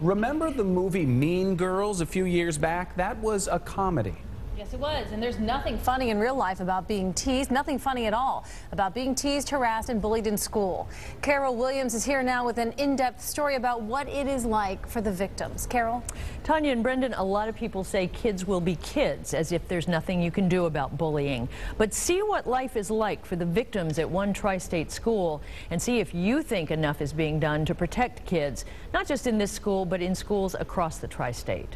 Remember the movie Mean Girls a few years back? That was a comedy. Yes, it was. And there's nothing funny in real life about being teased, nothing funny at all about being teased, harassed, and bullied in school. Carol Williams is here now with an in-depth story about what it is like for the victims. Carol? Tanya and Brendan, a lot of people say kids will be kids, as if there's nothing you can do about bullying. But see what life is like for the victims at one tri-state school and see if you think enough is being done to protect kids, not just in this school, but in schools across the tri-state.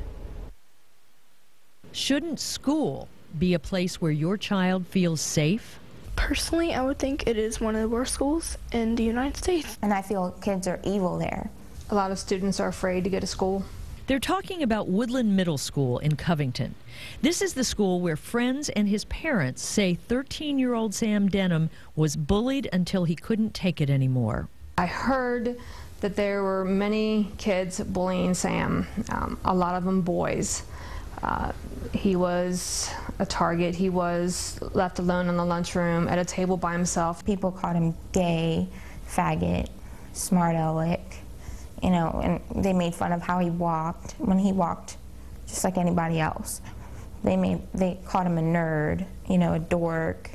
Shouldn't school be a place where your child feels safe? Personally, I would think it is one of the worst schools in the United States. And I feel kids are evil there. A lot of students are afraid to go to school. They're talking about Woodland Middle School in Covington. This is the school where friends and his parents say 13-year-old Sam Denham was bullied until he couldn't take it anymore. I heard that there were many kids bullying Sam, a lot of them boys. He was a target. He was left alone in the lunchroom at a table by himself. People called him gay, faggot, smart aleck, you know, and they made fun of how he walked, when he walked just like anybody else. They called him a nerd, you know, a dork,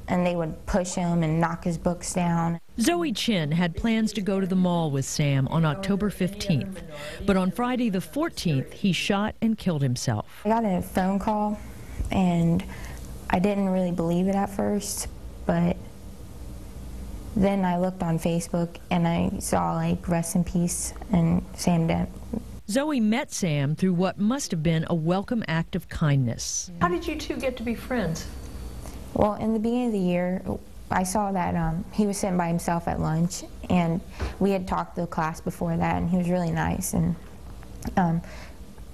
and they would push him and knock his books down. Zoe Chin had plans to go to the mall with Sam on October 15th, but on Friday the 14th, he shot and killed himself. I got a phone call, and I didn't really believe it at first, but then I looked on Facebook and I saw, like, rest in peace and Sam Denham. Zoe met Sam through what must have been a welcome act of kindness. How did you two get to be friends? Well, in the beginning of the year, I saw that he was sitting by himself at lunch, and we had talked to the class before that, and he was really nice. And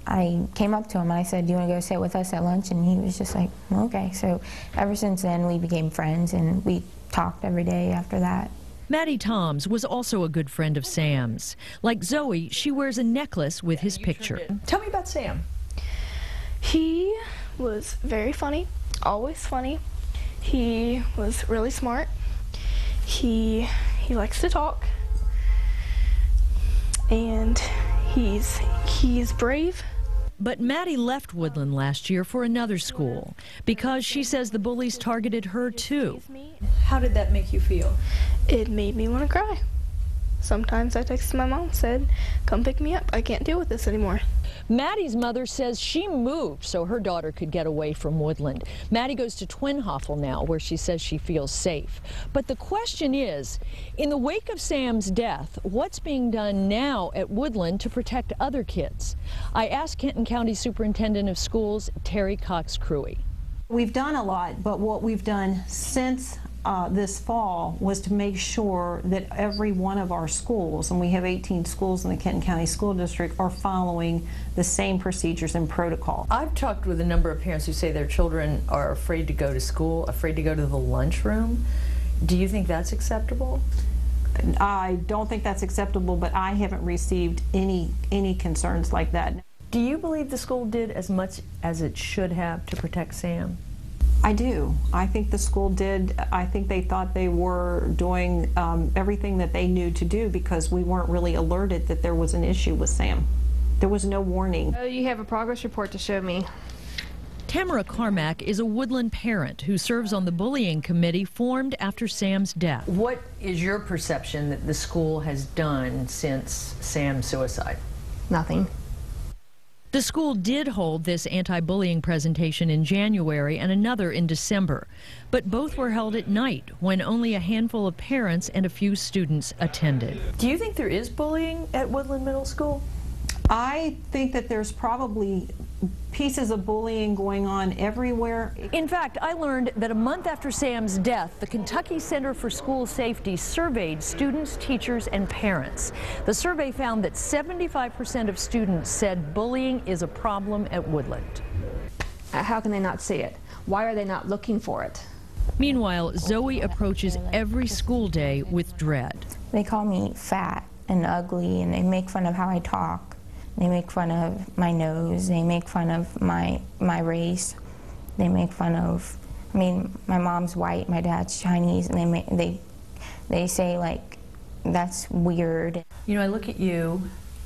I came up to him and I said, "Do you want to go sit with us at lunch?" And he was just like, "Okay." So ever since then, we became friends, and we talked every day after that. Maddie Toms was also a good friend of Sam's. Like Zoe, she wears a necklace with his picture. Tell me about Sam. He was very funny, always funny. He was really smart. He likes to talk, and he's brave. But Maddie left Woodland last year for another school because she says the bullies targeted her too. How did that make you feel? It made me want to cry. Sometimes I texted my mom, said, "Come pick me up. I can't deal with this anymore." Maddie's mother says she moved so her daughter could get away from Woodland. Maddie goes to Twin-Hoffel now, where she says she feels safe. But the question is, in the wake of Sam's death, what's being done now at Woodland to protect other kids? I asked Kenton County Superintendent of Schools, Terry Cox-Cruey. We've done a lot, but what we've done since this fall was to make sure that every one of our schools, and we have 18 schools in the Kenton County School District, are following the same procedures and protocol. I've talked with a number of parents who say their children are afraid to go to school, afraid to go to the lunchroom. Do you think that's acceptable? I don't think that's acceptable, but I haven't received any concerns like that. Do you believe the school did as much as it should have to protect Sam? I do. I think the school did. I think they thought they were doing everything that they knew to do because we weren't really alerted that there was an issue with Sam. There was no warning. Oh, you have a progress report to show me. Tamara Carmack is a Woodland parent who serves on the bullying committee formed after Sam's death. What is your perception that the school has done since Sam's suicide? Nothing. The school did hold this anti-bullying presentation in January and another in December, but both were held at night when only a handful of parents and a few students attended. Do you think there is bullying at Woodland Middle School? I think that there's probably pieces of bullying going on everywhere. In fact, I learned that a month after Sam's death, the Kentucky Center for School Safety surveyed students, teachers, and parents. The survey found that 75% of students said bullying is a problem at Woodland. How can they not see it? Why are they not looking for it? Meanwhile, Zoe approaches every school day with dread. They call me fat and ugly, and they make fun of how I talk. They make fun of my nose. They make fun of my race. They make fun of, I mean, my mom's white, my dad's Chinese, and they say, like, that's weird. You know, I look at you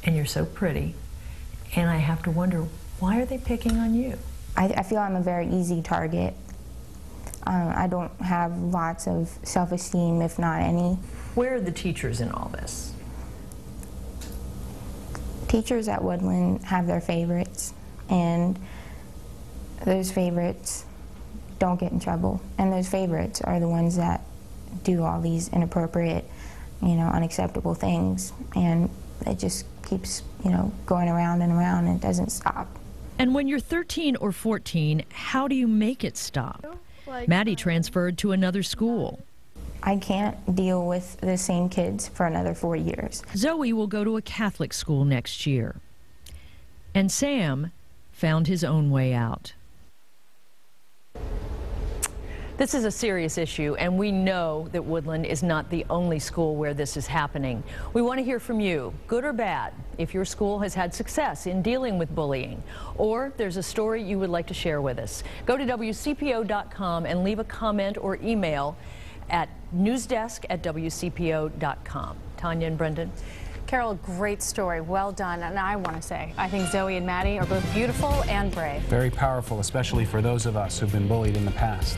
and you're so pretty, and I have to wonder, why are they picking on you? I feel I'm a very easy target. I don't have lots of self-esteem, if not any. Where are the teachers in all this? Teachers at Woodland have their favorites, and those favorites don't get in trouble. And those favorites are the ones that do all these inappropriate, unacceptable things. And it just keeps, going around and around, and it doesn't stop. And when you're 13 or 14, how do you make it stop? Maddie transferred to another school. I can't deal with the same kids for another 4 years. Zoe will go to a Catholic school next year. And Sam found his own way out. This is a serious issue, and we know that Woodland is not the only school where this is happening. We want to hear from you, good or bad, if your school has had success in dealing with bullying, or there's a story you would like to share with us. Go to WCPO.com and leave a comment or email at newsdesk@WCPO.com. Tanya and Brendan. Carol, great story. Well done. And I want to say, I think Zoe and Maddie are both beautiful and brave. Very powerful, especially for those of us who've been bullied in the past.